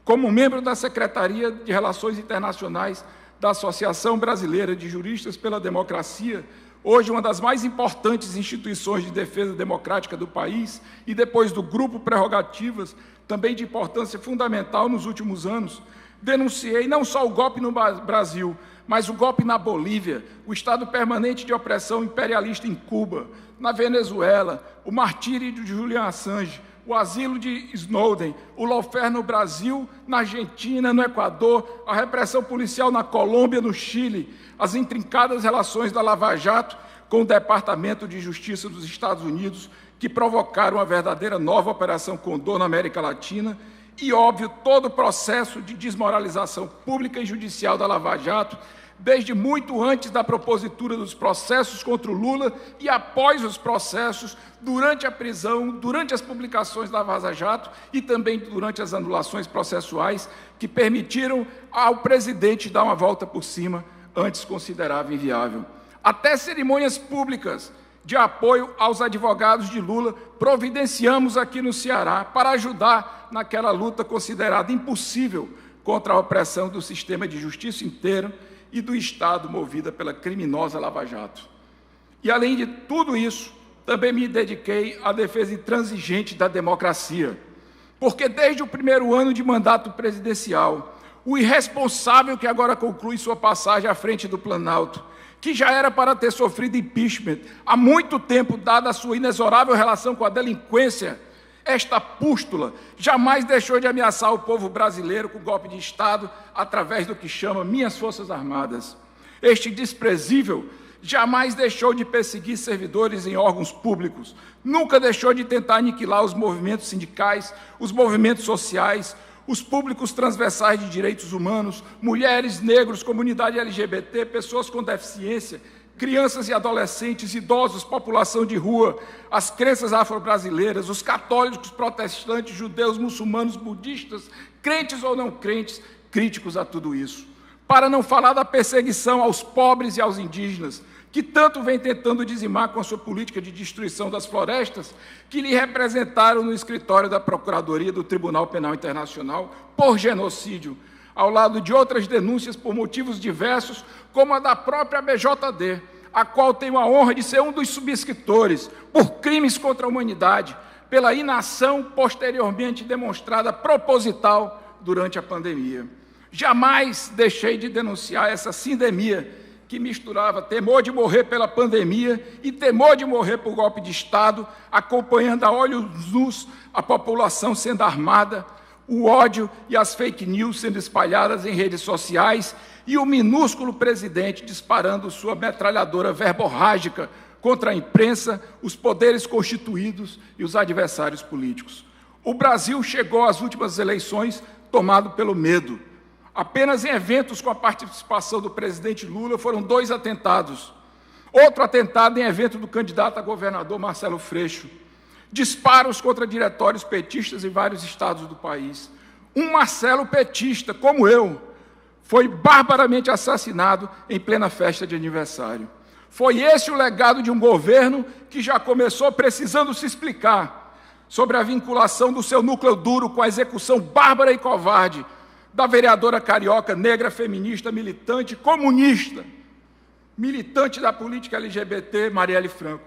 Speaker 6: como membro da Secretaria de Relações Internacionais da Associação Brasileira de Juristas pela Democracia, hoje uma das mais importantes instituições de defesa democrática do país, e depois do Grupo Prerrogativas, também de importância fundamental nos últimos anos, denunciei não só o golpe no Brasil, mas o golpe na Bolívia, o estado permanente de opressão imperialista em Cuba, na Venezuela, o martírio de Julian Assange, o asilo de Snowden, o lawfare no Brasil, na Argentina, no Equador, a repressão policial na Colômbia, no Chile, as intrincadas relações da Lava Jato com o Departamento de Justiça dos Estados Unidos, que provocaram uma verdadeira nova Operação Condor na América Latina, e, óbvio, todo o processo de desmoralização pública e judicial da Lava Jato, desde muito antes da propositura dos processos contra o Lula e após os processos, durante a prisão, durante as publicações da Vaza Jato e também durante as anulações processuais que permitiram ao presidente dar uma volta por cima, antes considerava inviável. Até cerimônias públicas de apoio aos advogados de Lula providenciamos aqui no Ceará para ajudar naquela luta considerada impossível contra a opressão do sistema de justiça inteiro e do Estado movida pela criminosa Lava Jato. E, além de tudo isso, também me dediquei à defesa intransigente da democracia, porque desde o primeiro ano de mandato presidencial, o irresponsável que agora conclui sua passagem à frente do Planalto, que já era para ter sofrido impeachment há muito tempo, dada a sua inexorável relação com a delinquência, esta pústula jamais deixou de ameaçar o povo brasileiro com golpe de Estado através do que chama Minhas Forças Armadas. Este desprezível jamais deixou de perseguir servidores em órgãos públicos, nunca deixou de tentar aniquilar os movimentos sindicais, os movimentos sociais, os públicos transversais de direitos humanos, mulheres, negros, comunidade LGBT, pessoas com deficiência, crianças e adolescentes, idosos, população de rua, as crenças afro-brasileiras, os católicos, protestantes, judeus, muçulmanos, budistas, crentes ou não crentes, críticos a tudo isso. Para não falar da perseguição aos pobres e aos indígenas, que tanto vem tentando dizimar com a sua política de destruição das florestas, que lhe representaram no escritório da Procuradoria do Tribunal Penal Internacional por genocídio, ao lado de outras denúncias por motivos diversos, como a da própria BJD, a qual tenho a honra de ser um dos subscritores, por crimes contra a humanidade, pela inação posteriormente demonstrada proposital durante a pandemia. Jamais deixei de denunciar essa sindemia que misturava temor de morrer pela pandemia e temor de morrer por golpe de Estado, acompanhando a olhos nus a população sendo armada, o ódio e as fake news sendo espalhadas em redes sociais e o minúsculo presidente disparando sua metralhadora verborrágica contra a imprensa, os poderes constituídos e os adversários políticos. O Brasil chegou às últimas eleições tomado pelo medo. Apenas em eventos com a participação do presidente Lula foram 2 atentados. Outro atentado em evento do candidato a governador Marcelo Freixo. Disparos contra diretórios petistas em vários estados do país. Um Marcelo petista, como eu, foi barbaramente assassinado em plena festa de aniversário. Foi esse o legado de um governo que já começou precisando se explicar sobre a vinculação do seu núcleo duro com a execução bárbara e covarde da vereadora carioca, negra, feminista, militante, comunista, militante da política LGBT, Marielle Franco,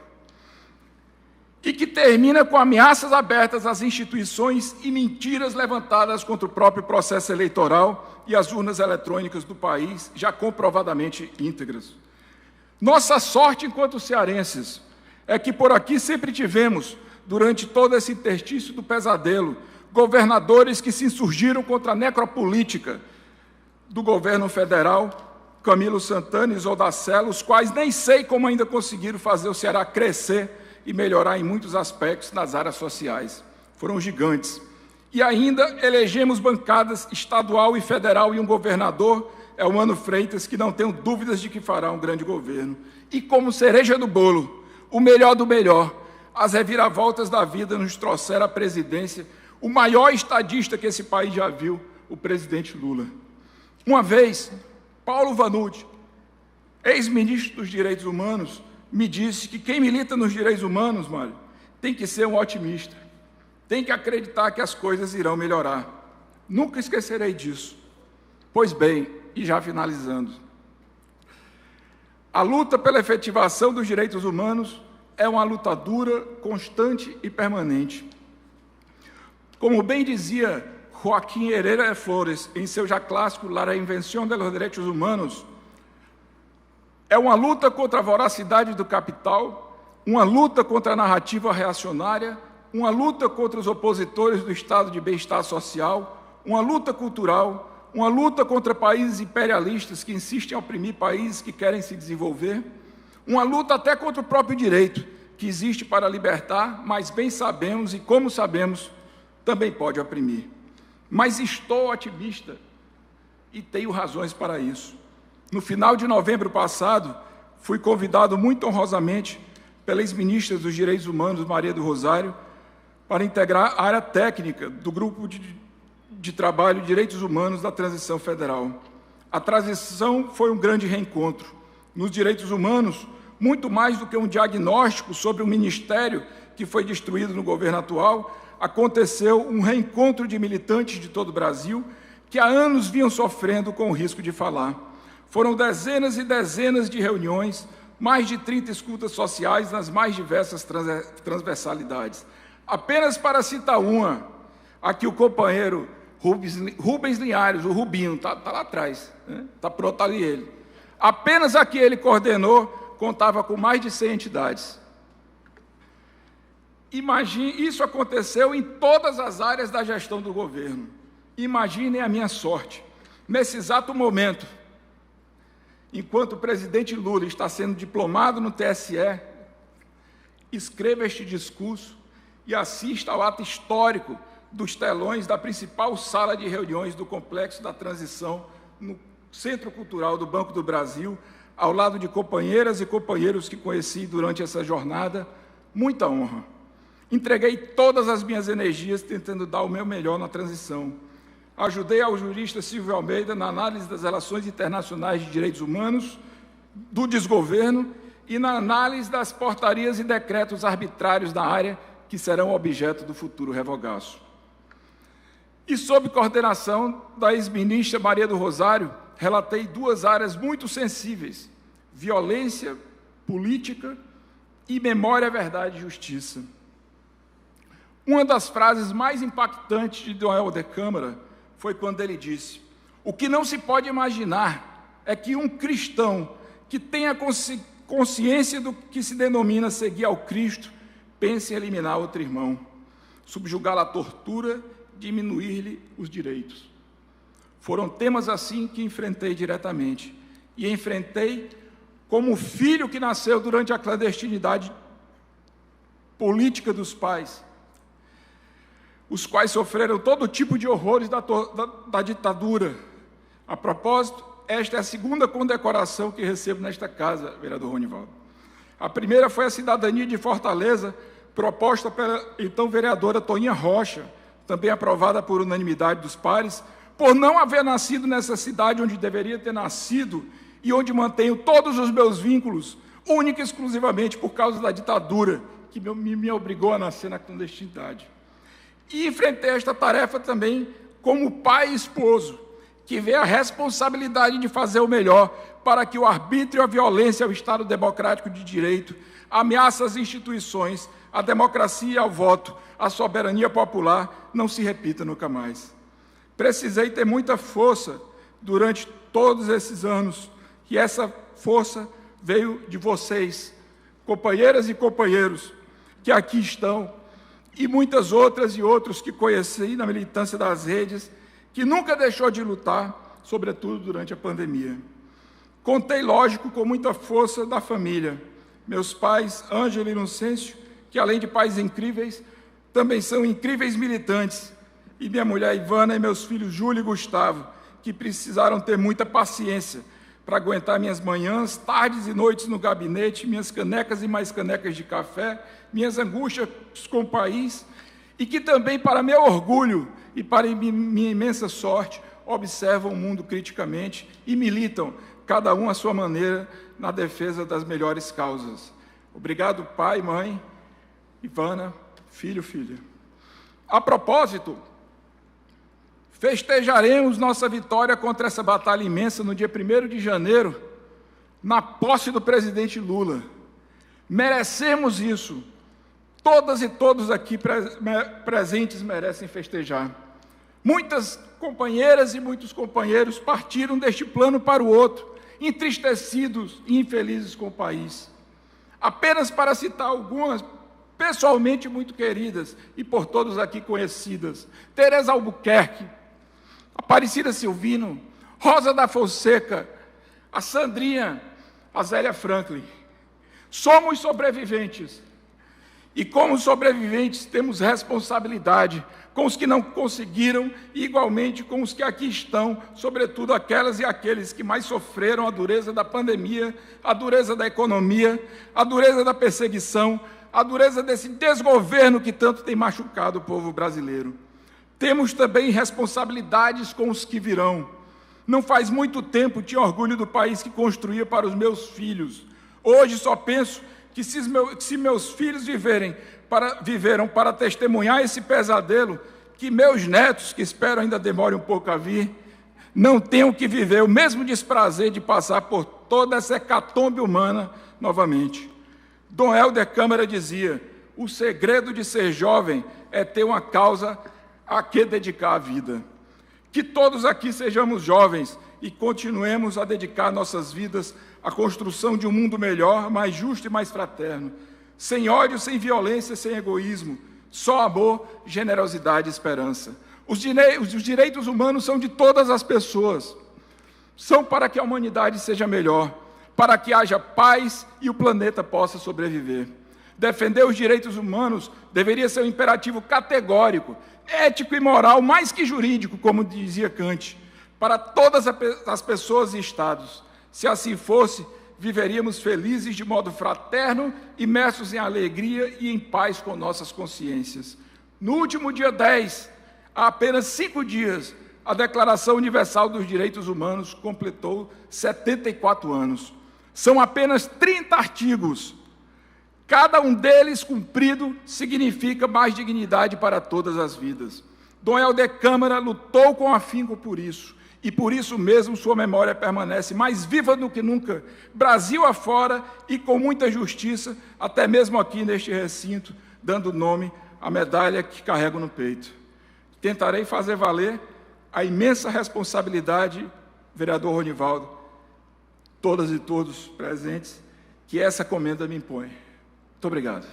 Speaker 6: e que termina com ameaças abertas às instituições e mentiras levantadas contra o próprio processo eleitoral e as urnas eletrônicas do país, já comprovadamente íntegras. Nossa sorte, enquanto cearenses, é que por aqui sempre tivemos, durante todo esse interstício do pesadelo, governadores que se insurgiram contra a necropolítica do governo federal, Camilo Santana e Zodacella, os quais nem sei como ainda conseguiram fazer o Ceará crescer e melhorar em muitos aspectos nas áreas sociais. Foram gigantes. E ainda elegemos bancadas estadual e federal e um governador, Elmano Freitas, que não tenho dúvidas de que fará um grande governo. E como cereja do bolo, o melhor do melhor, as reviravoltas da vida nos trouxeram à presidência o maior estadista que esse país já viu, o presidente Lula. Uma vez, Paulo Vanucci, ex-ministro dos Direitos Humanos, me disse que quem milita nos direitos humanos, Mário, tem que ser um otimista, tem que acreditar que as coisas irão melhorar. Nunca esquecerei disso. Pois bem, e já finalizando, a luta pela efetivação dos direitos humanos é uma luta dura, constante e permanente. Como bem dizia Joaquim Herrera de Flores, em seu já clássico La Reinvención de los Derechos Humanos, é uma luta contra a voracidade do capital, uma luta contra a narrativa reacionária, uma luta contra os opositores do estado de bem-estar social, uma luta cultural, uma luta contra países imperialistas que insistem em oprimir países que querem se desenvolver, uma luta até contra o próprio direito, que existe para libertar, mas bem sabemos e como sabemos, também pode oprimir. Mas estou otimista e tenho razões para isso. No final de novembro passado, fui convidado muito honrosamente pela ex-ministra dos Direitos Humanos, Maria do Rosário, para integrar a área técnica do Grupo de Trabalho de Direitos Humanos da Transição Federal. A transição foi um grande reencontro. Nos direitos humanos, muito mais do que um diagnóstico sobre o ministério que foi destruído no governo atual, aconteceu um reencontro de militantes de todo o Brasil que há anos vinham sofrendo com o risco de falar. Foram dezenas e dezenas de reuniões, mais de 30 escutas sociais nas mais diversas transversalidades. Apenas para citar uma, aqui o companheiro Rubens Linhares, o Rubinho, está lá atrás, está pronto ali ele. Apenas a que ele coordenou contava com mais de 100 entidades. Imagine, isso aconteceu em todas as áreas da gestão do governo. Imaginem a minha sorte, nesse exato momento, enquanto o presidente Lula está sendo diplomado no TSE, escreva este discurso e assista ao ato histórico dos telões da principal sala de reuniões do Complexo da Transição, no Centro Cultural do Banco do Brasil, ao lado de companheiras e companheiros que conheci durante essa jornada. Muita honra. Entreguei todas as minhas energias tentando dar o meu melhor na transição. Ajudei ao jurista Silvio Almeida na análise das relações internacionais de direitos humanos, do desgoverno e na análise das portarias e decretos arbitrários da área que serão objeto do futuro revogaço. E, sob coordenação da ex-ministra Maria do Rosário, relatei duas áreas muito sensíveis: violência política e memória, verdade e justiça. Uma das frases mais impactantes de Dom Helder Câmara foi quando ele disse: o que não se pode imaginar é que um cristão que tenha consciência do que se denomina seguir ao Cristo pense em eliminar outro irmão, subjugá-lo à tortura, diminuir-lhe os direitos. Foram temas assim que enfrentei diretamente, e enfrentei como filho que nasceu durante a clandestinidade política dos pais, os quais sofreram todo tipo de horrores da ditadura. A propósito, esta é a segunda condecoração que recebo nesta casa, vereador Ronivaldo. A primeira foi a cidadania de Fortaleza, proposta pela então vereadora Toninha Rocha, também aprovada por unanimidade dos pares, por não haver nascido nessa cidade onde deveria ter nascido e onde mantenho todos os meus vínculos, única e exclusivamente por causa da ditadura, que me obrigou a nascer na clandestinidade. E enfrentei esta tarefa também como pai e esposo, que vê a responsabilidade de fazer o melhor para que o arbítrio, a violência ao Estado democrático de direito, ameaça às instituições, a democracia e ao voto, a soberania popular, não se repita nunca mais. Precisei ter muita força durante todos esses anos, e essa força veio de vocês, companheiras e companheiros, que aqui estão, e muitas outras e outros que conheci na militância das redes, que nunca deixou de lutar, sobretudo durante a pandemia. Contei, lógico, com muita força da família. Meus pais, Ângelo e Inocêncio, que além de pais incríveis, também são incríveis militantes, e minha mulher Ivana e meus filhos Júlio e Gustavo, que precisaram ter muita paciência para aguentar minhas manhãs, tardes e noites no gabinete, minhas canecas e mais canecas de café, minhas angústias com o país, e que também, para meu orgulho e para minha imensa sorte, observam o mundo criticamente e militam, cada um à sua maneira, na defesa das melhores causas. Obrigado, pai, mãe, Ivana, filho, filha. A propósito, festejaremos nossa vitória contra essa batalha imensa no dia 1º de janeiro, na posse do presidente Lula. Merecemos isso. Todas e todos aqui presentes merecem festejar. Muitas companheiras e muitos companheiros partiram deste plano para o outro, entristecidos e infelizes com o país. Apenas para citar algumas, pessoalmente muito queridas e por todos aqui conhecidas: Tereza Albuquerque, Aparecida Silvino, Rosa da Fonseca, a Sandrinha, a Zélia Franklin. Somos sobreviventes, e como sobreviventes temos responsabilidade com os que não conseguiram e igualmente com os que aqui estão, sobretudo aquelas e aqueles que mais sofreram a dureza da pandemia, a dureza da economia, a dureza da perseguição, a dureza desse desgoverno que tanto tem machucado o povo brasileiro. Temos também responsabilidades com os que virão. Não faz muito tempo tinha orgulho do país que construía para os meus filhos. Hoje só penso que se meus filhos viveram para testemunhar esse pesadelo, que meus netos, que espero ainda demore um pouco a vir, não tenham que viver o mesmo desprazer de passar por toda essa hecatombe humana novamente. Dom Helder Câmara dizia: o segredo de ser jovem é ter uma causa a que dedicar a vida. Que todos aqui sejamos jovens e continuemos a dedicar nossas vidas à construção de um mundo melhor, mais justo e mais fraterno, sem ódio, sem violência, sem egoísmo, só amor, generosidade e esperança. Os direitos humanos são de todas as pessoas, são para que a humanidade seja melhor, para que haja paz e o planeta possa sobreviver. Defender os direitos humanos deveria ser um imperativo categórico, ético e moral, mais que jurídico, como dizia Kant, para todas as pessoas e estados. Se assim fosse, viveríamos felizes de modo fraterno, imersos em alegria e em paz com nossas consciências. No último dia 10, há apenas 5 dias, a Declaração Universal dos Direitos Humanos completou 74 anos. São apenas 30 artigos. Cada um deles cumprido significa mais dignidade para todas as vidas. Dom Helder Câmara lutou com afinco por isso, e por isso mesmo sua memória permanece mais viva do que nunca, Brasil afora e com muita justiça, até mesmo aqui neste recinto, dando nome à medalha que carrego no peito. Tentarei fazer valer a imensa responsabilidade, vereador Ronivaldo, todas e todos presentes, que essa comenda me impõe. Muito obrigado.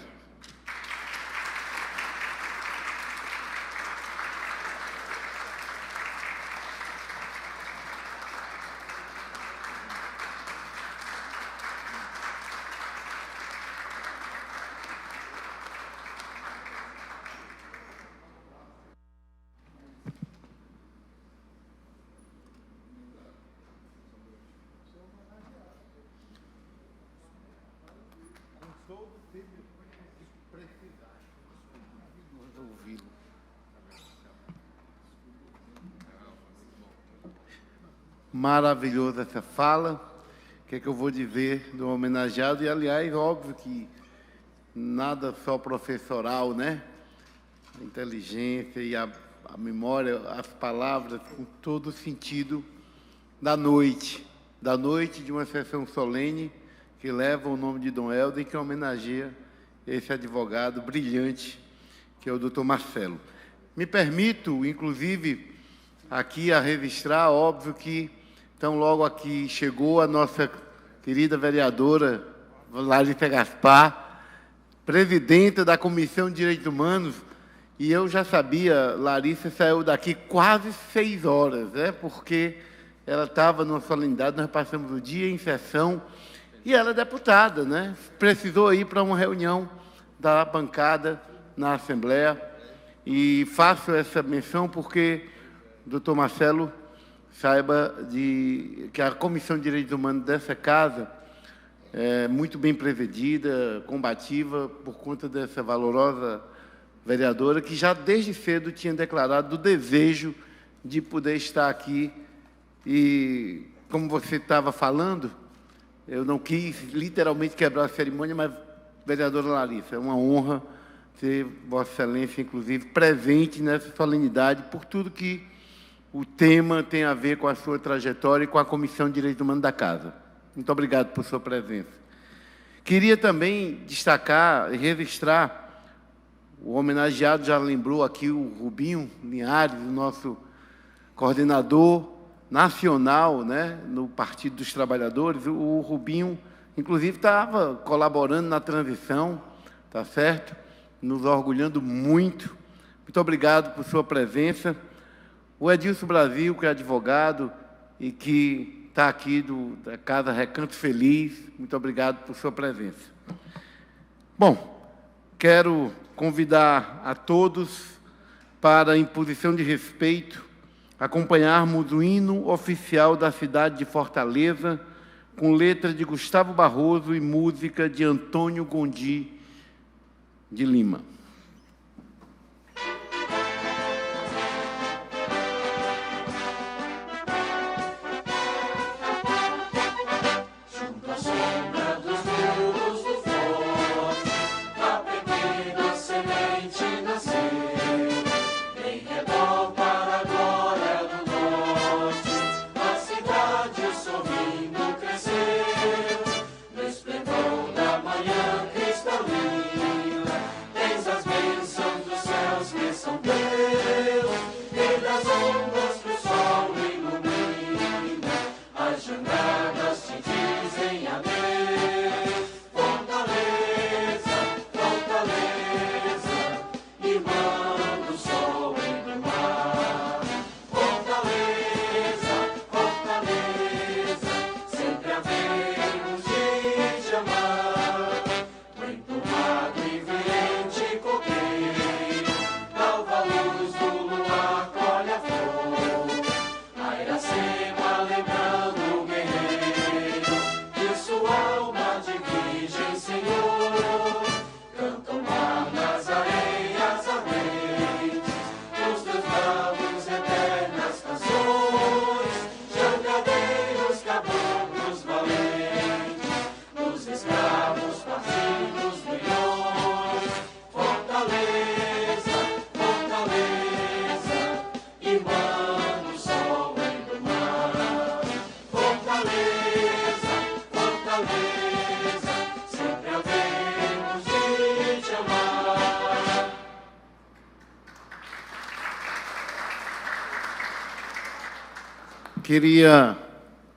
Speaker 3: Maravilhosa essa fala. O que é que eu vou dizer do homenageado? E, aliás, óbvio que nada só professoral, né? A inteligência e a memória, as palavras, com todo o sentido da noite de uma sessão solene que leva o nome de Dom Helder e que homenageia esse advogado brilhante, que é o doutor Marcelo. Me permito, inclusive, aqui a registrar, óbvio que tão logo aqui chegou a nossa querida vereadora Larissa Gaspar, presidenta da Comissão de Direitos Humanos, e eu já sabia, Larissa saiu daqui quase 6 horas, né? Porque ela estava numa solenidade, nós passamos o dia em sessão, e ela é deputada, né? Precisou ir para uma reunião da bancada na Assembleia, e faço essa menção porque o doutor Marcelo saiba que a Comissão de Direitos Humanos dessa casa é muito bem presidida, combativa, por conta dessa valorosa vereadora, que já desde cedo tinha declarado o desejo de poder estar aqui. E, como você estava falando, eu não quis literalmente quebrar a cerimônia, mas, vereadora Larissa, é uma honra ter Vossa Excelência, inclusive, presente nessa solenidade, por tudo que o tema tem a ver com a sua trajetória e com a Comissão de Direitos Humanos da Casa. Muito obrigado por sua presença. Queria também destacar e registrar, o homenageado já lembrou aqui o Rubinho Linhares, o nosso coordenador nacional, né, no Partido dos Trabalhadores. O Rubinho, inclusive, estava colaborando na transição, tá certo? Nos orgulhando muito. Muito obrigado por sua presença. O Edilson Brasil, que é advogado e que está aqui da Casa Recanto Feliz, muito obrigado por sua presença. Bom, quero convidar a todos para, em posição de respeito, acompanharmos o hino oficial da cidade de Fortaleza, com letra de Gustavo Barroso e música de Antônio Gondi de Lima.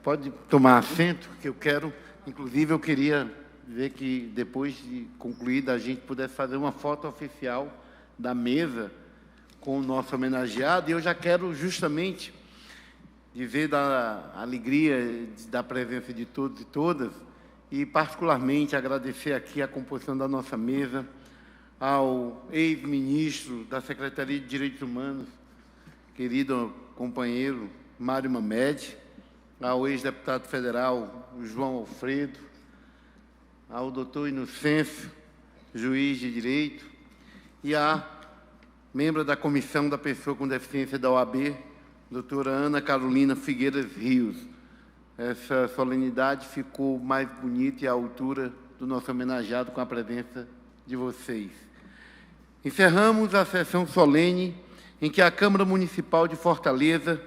Speaker 3: Pode tomar assento, que eu quero, inclusive eu queria ver que depois de concluída a gente pudesse fazer uma foto oficial da mesa com o nosso homenageado, e eu já quero justamente dizer da alegria da presença de todos e todas, e particularmente agradecer aqui a composição da nossa mesa, ao ex-ministro da Secretaria de Direitos Humanos, querido companheiro Mário Mamed, ao ex-deputado federal João Alfredo, ao doutor Inocêncio, juiz de direito, e à membro da Comissão da Pessoa com Deficiência da OAB, doutora Ana Carolina Figueiras Rios. Essa solenidade ficou mais bonita e à altura do nosso homenageado com a presença de vocês. Encerramos a sessão solene em que a Câmara Municipal de Fortaleza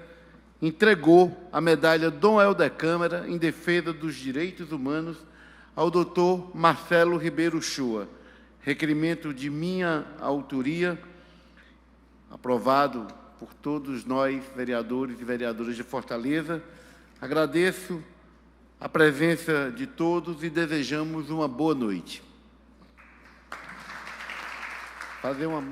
Speaker 3: entregou a medalha Dom Helder Câmara em defesa dos direitos humanos ao doutor Marcelo Ribeiro Uchoa, requerimento de minha autoria, aprovado por todos nós, vereadores e vereadoras de Fortaleza. Agradeço a presença de todos e desejamos uma boa noite. Fazer uma...